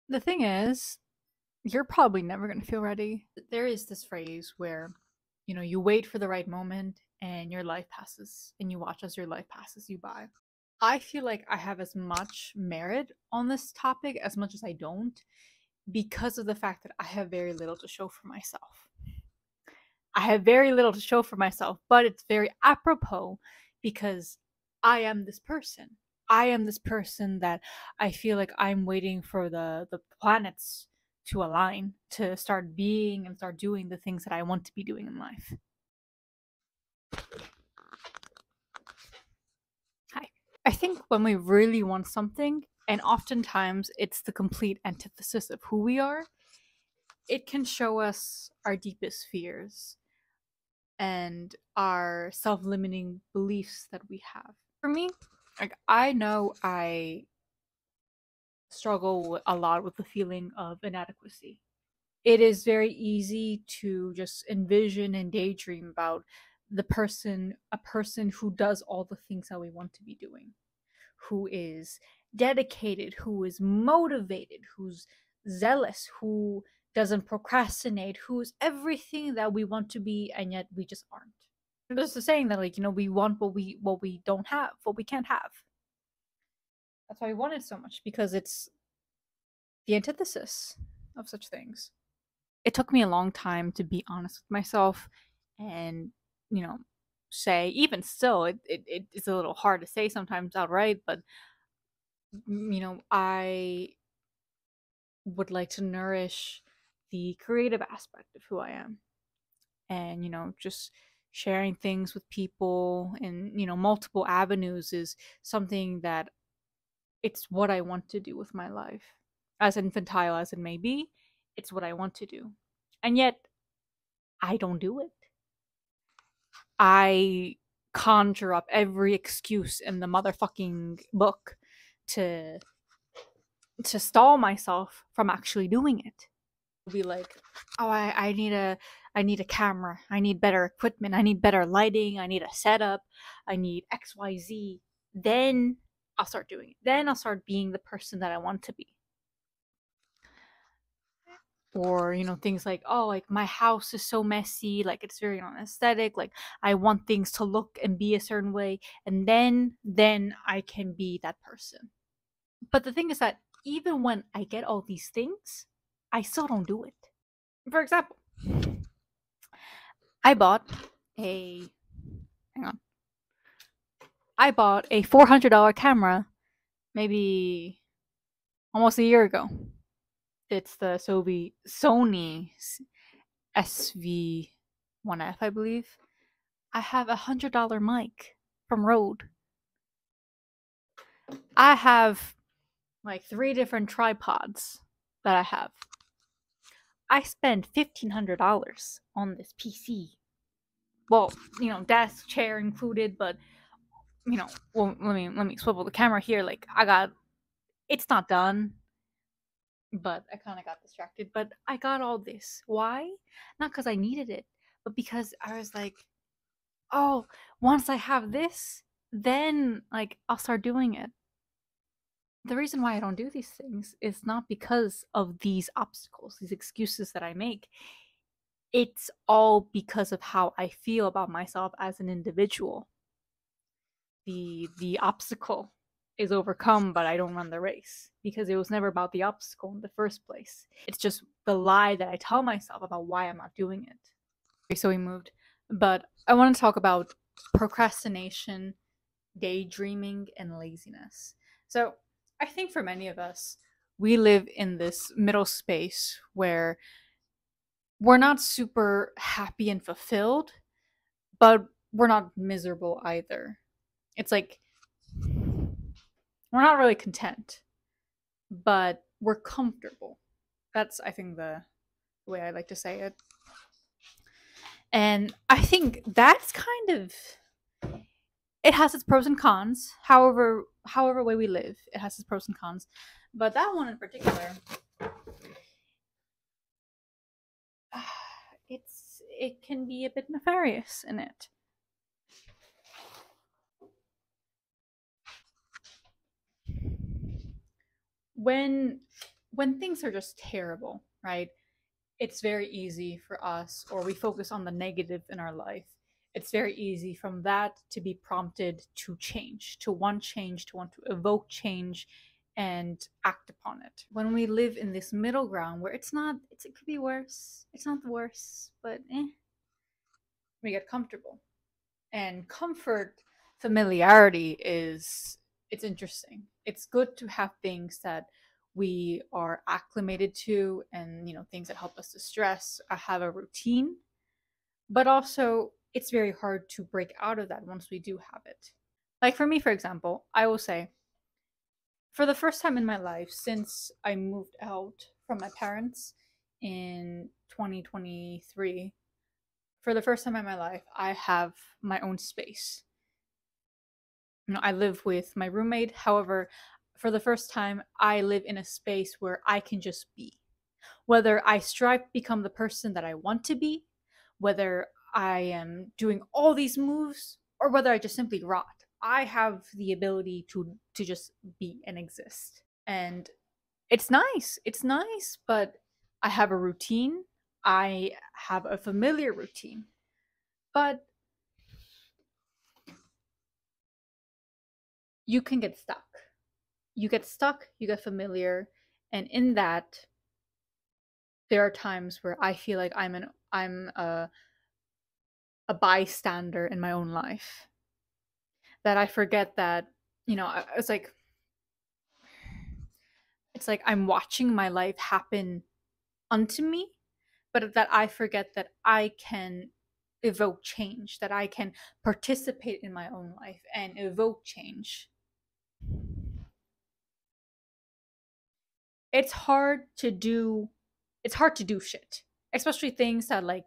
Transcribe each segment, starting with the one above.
The thing is, you're probably never going to feel ready. There is this phrase where, you wait for the right moment and your life passes, and you watch as your life passes you by. I feel like I have as much merit on this topic as much as I don't because of the fact that I have very little to show for myself. I have very little to show for myself, but it's very apropos because I am this person. I am this person that I feel like I'm waiting for the planets to align to start being and start doing the things that I want to be doing in life. Hi. I think when we really want something, and oftentimes it's the complete antithesis of who we are, it can show us our deepest fears and our self-limiting beliefs that we have. For me, like I know I struggle a lot with the feeling of inadequacy. It is very easy to just envision and daydream about a person who does all the things that we want to be doing, who is dedicated, who is motivated, who's zealous, who doesn't procrastinate, who's everything that we want to be, and yet we just aren't. There's the saying that we want what we don't have, what we can't have. That's why we want it so much, because it's the antithesis of such things. It took me a long time to be honest with myself and, you know, say, even still, it's a little hard to say sometimes outright, but, I would like to nourish the creative aspect of who I am. And, just sharing things with people in, multiple avenues is something that it's what I want to do with my life. As infantile as it may be, it's what I want to do. And yet, I don't do it. I conjure up every excuse in the motherfucking book to stall myself from actually doing it. Be like, oh, I need a camera, I need better equipment, I need better lighting, I need a setup, I need XYZ. Then I'll start doing it. Then I'll start being the person that I want to be. Or, things like, oh, like my house is so messy, like it's very unaesthetic, like I want things to look and be a certain way, and then I can be that person. But the thing is that even when I get all these things, I still don't do it. For example, I bought a hang on. I bought a $400 camera maybe almost a year ago. It's the Sony SV1F, I believe. I have $100 mic from Rode. I have like 3 different tripods that I have. I spend $1,500 on this PC. Well, desk, chair included, but well, let me swivel the camera here. Like it's not done, but I kind of got distracted. But I got all this. Why? Not because I needed it, but because I was like, oh, once I have this, then like I'll start doing it. The reason why I don't do these things is not because of these obstacles, these excuses that I make. It's all because of how I feel about myself as an individual. The obstacle is overcome, but I don't run the race because it was never about the obstacle in the first place. It's just the lie that I tell myself about why I'm not doing it. So we moved. But I want to talk about procrastination, daydreaming, and laziness. So I think for many of us, we live in this middle space where we're not super happy and fulfilled, but we're not miserable either. It's like we're not really content, but we're comfortable. That's, I think, the way I like to say it. And I think that's kind of, it has its pros and cons. However way we live, it has its pros and cons. But that one in particular, it can be a bit nefarious in it. When when things are just terrible, right? It's very easy for us, or we focus on the negative in our life. It's very easy from that to be prompted to change, to want change, to want to evoke change and act upon it. When we live in this middle ground where it could be worse, it's not the worst, but we get comfortable. And comfort, familiarity it's interesting. It's good to have things that we are acclimated to, and things that help us to stress, have a routine. But also it's very hard to break out of that once we do have it. Like for me, for example, I will say, for the first time in my life since I moved out from my parents in 2023, for the first time in my life, I have my own space. I live with my roommate. However, for the first time, I live in a space where I can just be. Whether I strive to become the person that I want to be, whether I am doing all these moves, or whether I just simply rot, I have the ability to just be and exist. And it's nice. It's nice, but I have a routine. I have a familiar routine. But you can get stuck. You get stuck, you get familiar, and in that there are times where I feel like I'm a bystander in my own life. That I forget that, it's like I'm watching my life happen unto me, but that I forget that I can evoke change, that I can participate in my own life and evoke change. It's hard to do shit, especially things that like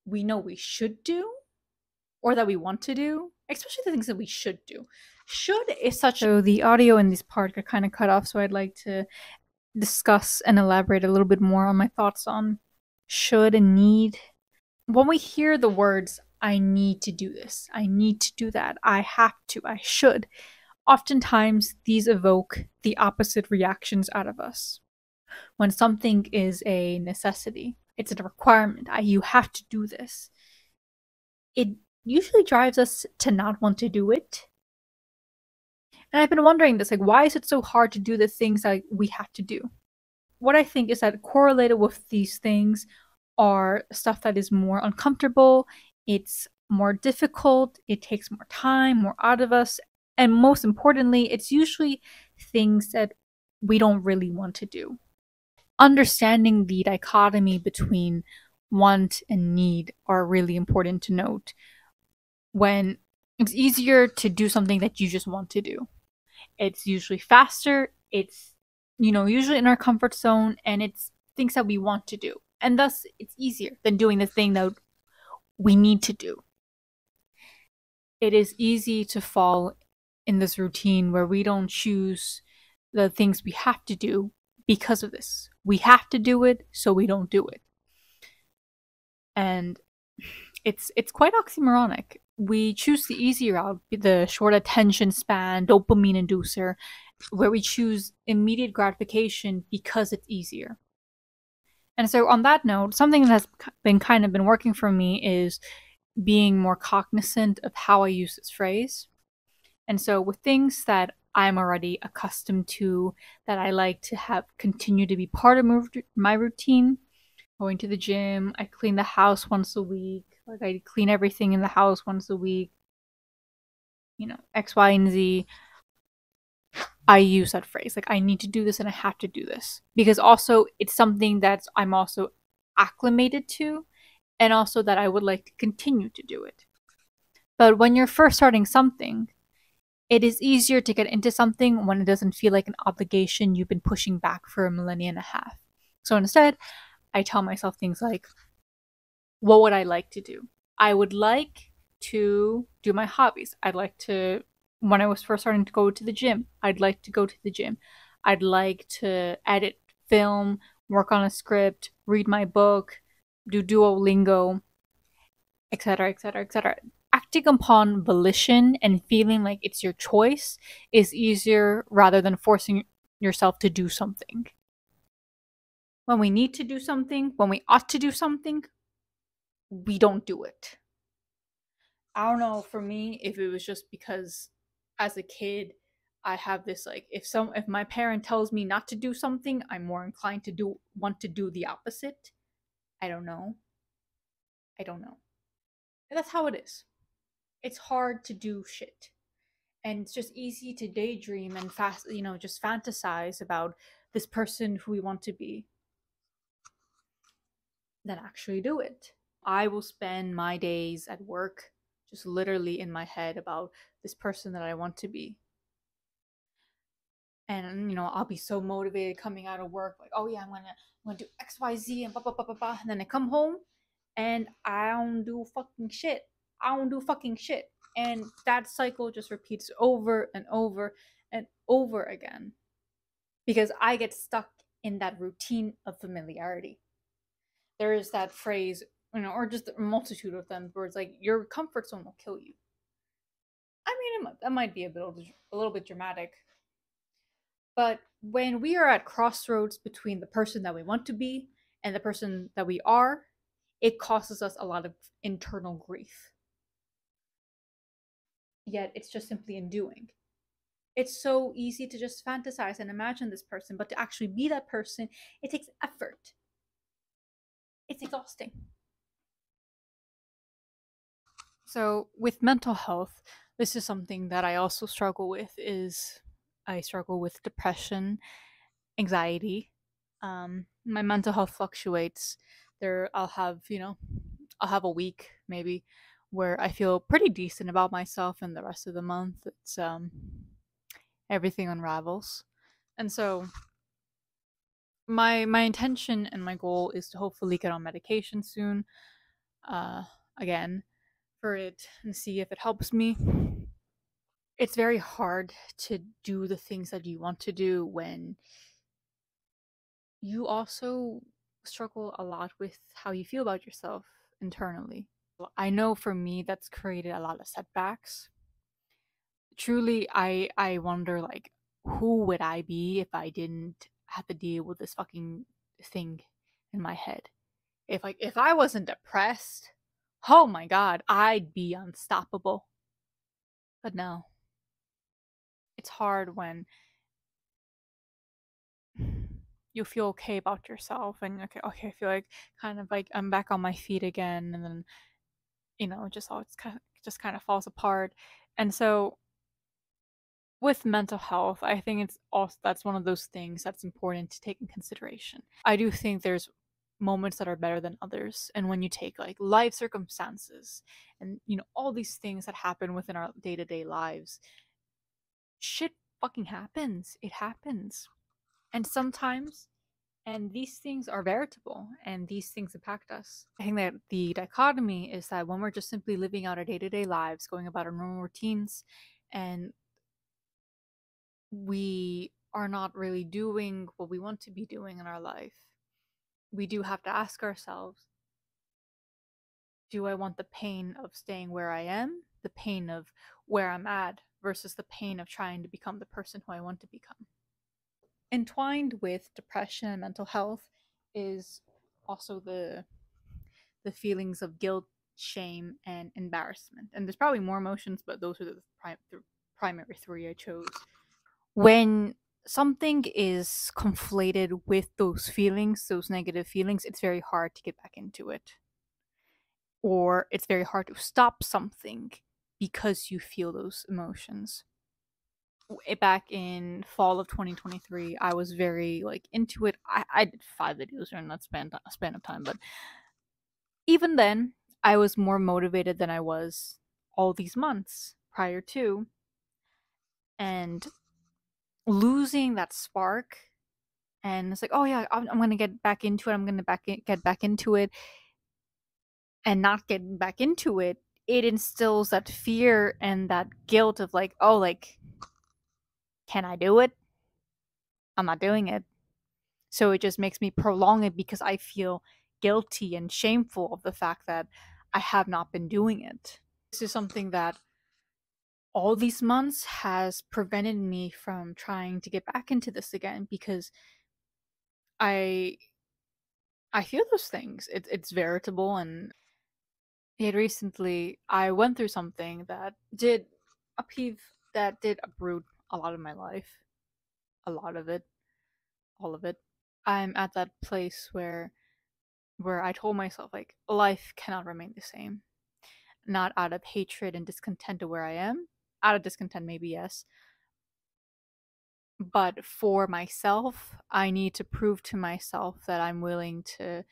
we know we should do or that we want to do, especially the things that we should do. Should is such so the audio in this part got kind of cut off, so I'd like to discuss and elaborate a little bit more on my thoughts on should and need. When we hear the words I need to do this, I need to do that, I have to, I should, oftentimes these evoke the opposite reactions out of us. When something is a necessity, it's a requirement, you have to do this, it usually drives us to not want to do it. And I've been wondering this, like, why is it so hard to do the things that we have to do? What I think is that correlated with these things are stuff that is more uncomfortable, it's more difficult, it takes more time, more out of us, and most importantly, it's usually things that we don't really want to do. Understanding the dichotomy between want and need are really important to note. When it's easier to do something that you just want to do, it's usually faster, it's usually in our comfort zone, and it's things that we want to do, and thus it's easier than doing the thing that we need to do. It is easy to fall in this routine where we don't choose the things we have to do because of this. We have to do it, so we don't do it. And it's quite oxymoronic. We choose the easy route, the short attention span, dopamine inducer, where we choose immediate gratification because it's easier. And so on that note, something that has been working for me is being more cognizant of how I use this phrase. And so with things that I'm already accustomed to, that I like to have continue to be part of my routine, going to the gym, I clean the house once a week, like I clean everything in the house once a week, X, Y, and Z. I use that phrase, like I need to do this and I have to do this, because also it's something that I'm also acclimated to, and also that I would like to continue to do it. But when you're first starting something, it is easier to get into something when it doesn't feel like an obligation you've been pushing back for a millennia and a half. So instead, I tell myself things like, what would I like to do? I would like to do my hobbies. I'd like to, when I was first starting to go to the gym, I'd like to go to the gym. I'd like to edit, film, work on a script, read my book, do Duolingo, etc., etc., etc. Acting upon volition and feeling like it's your choice is easier rather than forcing yourself to do something. When we need to do something, when we ought to do something, we don't do it. I don't know for me if it was just because as a kid I have this like if my parent tells me not to do something, I'm more inclined to want to do the opposite. I don't know. I don't know. And that's how it is. It's hard to do shit. And it's just easy to daydream and just fantasize about this person who we want to be than actually do it. I will spend my days at work just literally in my head about this person that I want to be. And I'll be so motivated coming out of work, like, oh yeah, I'm gonna do XYZ and blah blah blah blah blah. And then I come home and I don't do fucking shit. I don't do fucking shit. And that cycle just repeats over and over and over again. Because I get stuck in that routine of familiarity. There is that phrase, or just a multitude of them, where it's like your comfort zone will kill you. I mean, that might be a little bit dramatic, but when we are at crossroads between the person that we want to be and the person that we are, it causes us a lot of internal grief. Yet it's just simply in doing. It's so easy to just fantasize and imagine this person, but to actually be that person, it takes effort. It's exhausting. So with mental health, this is something that I also struggle with is I struggle with depression, anxiety. My mental health fluctuates. I'll have a week maybe where I feel pretty decent about myself, and the rest of the month it's everything unravels. And so my intention and my goal is to hopefully get on medication soon, uh, again, for it and see if it helps me. It's very hard to do the things that you want to do when you also struggle a lot with how you feel about yourself internally. I know for me that's created a lot of setbacks. Truly, I wonder like who would I be if I didn't have to deal with this fucking thing in my head? If I wasn't depressed, oh my god, I'd be unstoppable. But no. It's hard when you feel okay about yourself and okay, I feel like kind of like I'm back on my feet again, and then just all it's kind of falls apart. And so with mental health, I think it's also that's one of those things that's important to take in consideration. I do think there's moments that are better than others, and when you take like life circumstances and all these things that happen within our day-to-day lives, shit fucking happens. It happens. And sometimes and these things are veritable and these things impact us. I think that the dichotomy is that when we're just simply living out our day-to-day lives, going about our normal routines, and we are not really doing what we want to be doing in our life, we do have to ask ourselves, do I want the pain of staying where I am, the pain of where I'm at, versus the pain of trying to become the person who I want to become? Entwined with depression and mental health is also the feelings of guilt, shame, and embarrassment. And there's probably more emotions, but those are the primary three I chose. When something is conflated with those feelings, those negative feelings, it's very hard to get back into it. Or it's very hard to stop something because you feel those emotions. Back in fall of 2023, I was very like into it. I did 5 videos during that span of time, but even then, I was more motivated than I was all these months prior to. And losing that spark, and it's like, oh yeah, I'm gonna get back into it. I'm gonna get back into it, and not getting back into it, it instills that fear and that guilt of like, oh, like, can I do it? I'm not doing it. So it just makes me prolong it because I feel guilty and shameful of the fact that I have not been doing it. This is something that all these months has prevented me from trying to get back into this again because I I feel those things. It's veritable, and yet recently I went through something that did upheave, that did uproot a lot of my life. A lot of it, all of it. I'm at that place where I told myself like life cannot remain the same. Not out of hatred and discontent to where I am. Out of discontent maybe yes, but for myself, I need to prove to myself that I'm willing to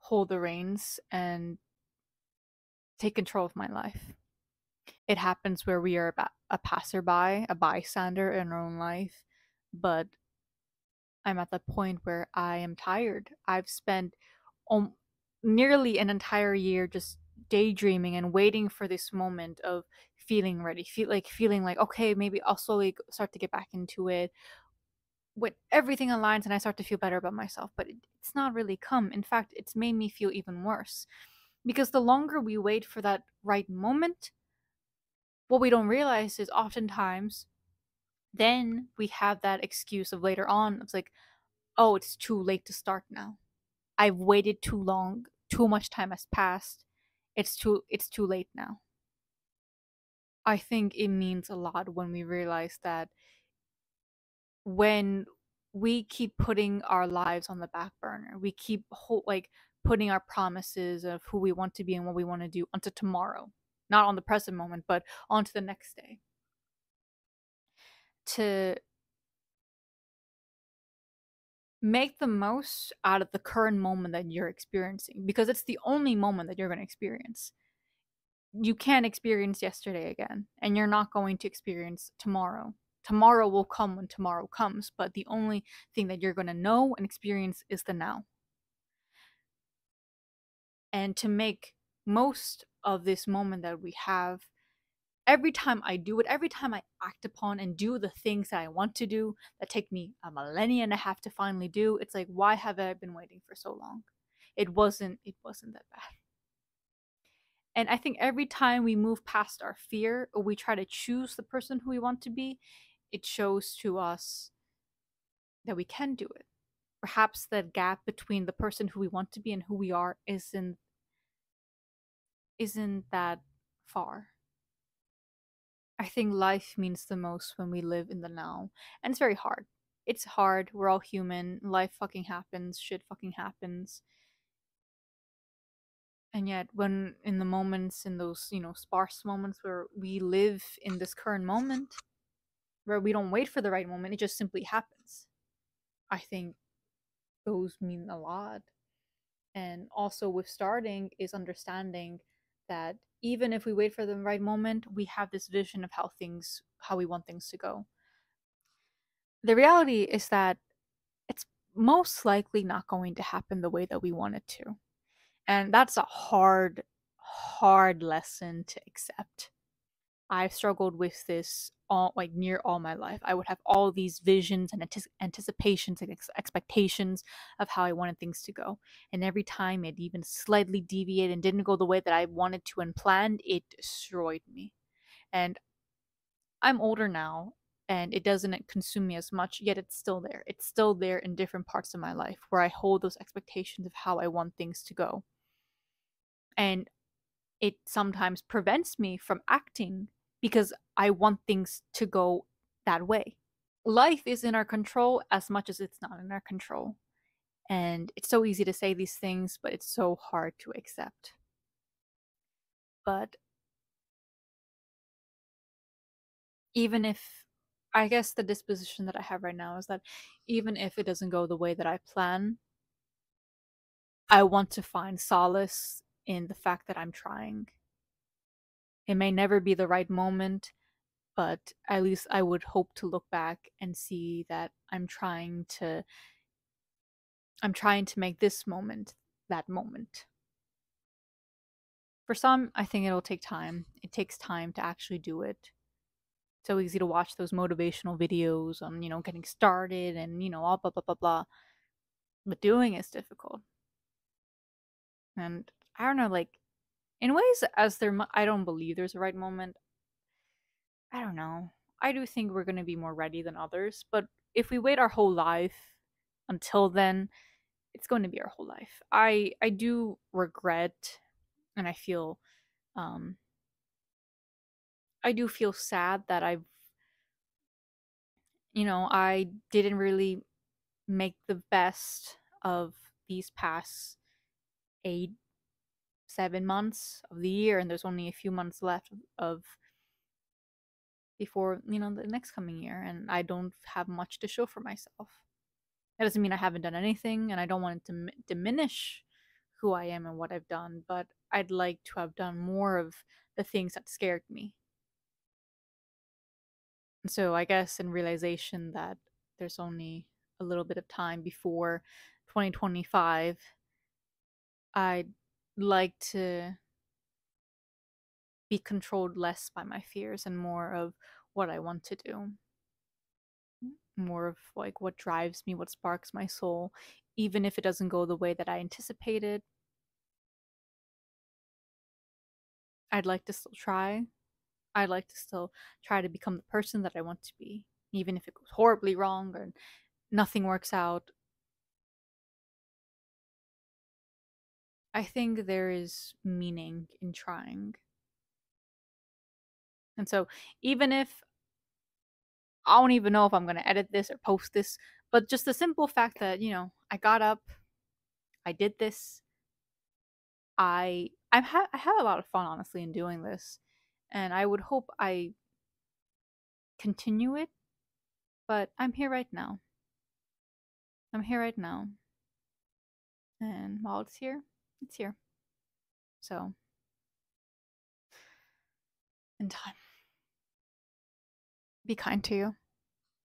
hold the reins and take control of my life. It happens where we are a passerby, a bystander in our own life, but I'm at the point where I am tired. I've spent um, nearly an entire year just daydreaming and waiting for this moment of feeling ready, feeling like okay, maybe I'll slowly start to get back into it when everything aligns and I start to feel better about myself. But it's not really come. In fact, it's made me feel even worse because the longer we wait for that right moment, what we don't realize is oftentimes then we have that excuse of later on. It's like, oh, it's too late to start now. I've waited too long. Too much time has passed. It's too late now. I think it means a lot when we realize that when we keep putting our lives on the back burner, we keep like putting our promises of who we want to be and what we want to do onto tomorrow, not on the present moment, but onto the next day. To make the most out of the current moment that you're experiencing because it's the only moment that you're going to experience. You can't experience yesterday again, and you're not going to experience tomorrow. Tomorrow will come when tomorrow comes, but the only thing that you're going to know and experience is the now. And to make most of this moment that we have, every time I do it, every time I act upon and do the things that I want to do that take me a millennia and a half to finally do, it's like, why have I been waiting for so long? It wasn't that bad. And I think every time we move past our fear or we try to choose the person who we want to be, it shows to us that we can do it. Perhaps the gap between the person who we want to be and who we are isn't that far. I think life means the most when we live in the now. And it's very hard. It's hard. We're all human. Life fucking happens. Shit fucking happens. And yet, when in the moments, in those, sparse moments where we live in this current moment, where we don't wait for the right moment, it just simply happens. I think those mean a lot. And also, with starting, is understanding that even if we wait for the right moment, we have this vision of how we want things to go. The reality is that it's most likely not going to happen the way that we want it to. And that's a hard, hard lesson to accept. I've struggled with this all like near all my life. I would have all these visions and anticipations and expectations of how I wanted things to go. And every time it even slightly deviated and didn't go the way that I wanted to and planned, it destroyed me. And I'm older now and it doesn't consume me as much, yet it's still there. It's still there in different parts of my life where I hold those expectations of how I want things to go. And it sometimes prevents me from acting because I want things to go that way. Life is in our control as much as it's not in our control. And it's so easy to say these things, but it's so hard to accept. But even if, I guess the disposition that I have right now is that even if it doesn't go the way that I plan, I want to find solace in the fact that I'm trying. It may never be the right moment, but at least I would hope to look back and see that I'm trying to make this moment that moment. For some, I think it'll take time. It takes time to actually do it. It's so easy to watch those motivational videos on, getting started and, all blah, blah, blah, blah. But doing is difficult. And I don't know, like, in ways, I don't believe there's a right moment. I don't know. I do think we're going to be more ready than others. But if we wait our whole life until then, it's going to be our whole life. I do regret, and um I do feel sad that I didn't really make the best of these past 8, 7 months of the year, and there's only a few months left of before the next coming year, and I don't have much to show for myself. That doesn't mean I haven't done anything, and I don't want it to diminish who I am and what I've done, but I'd like to have done more of the things that scared me. And so I guess in realization that there's only a little bit of time before 2025, I'd like to be controlled less by my fears and more of what I want to do. More of like what drives me, what sparks my soul, even if it doesn't go the way that I anticipated. I'd like to still try. I'd like to still try to become the person that I want to be, even if it goes horribly wrong or nothing works out. I think there is meaning in trying. And so, even if I don't even know if I'm going to edit this or post this, but just the simple fact that, I got up, I did this, I have a lot of fun honestly in doing this, and I would hope I continue it, but I'm here right now. I'm here right now. And while it's here, it's here. So, in time. Be kind to you.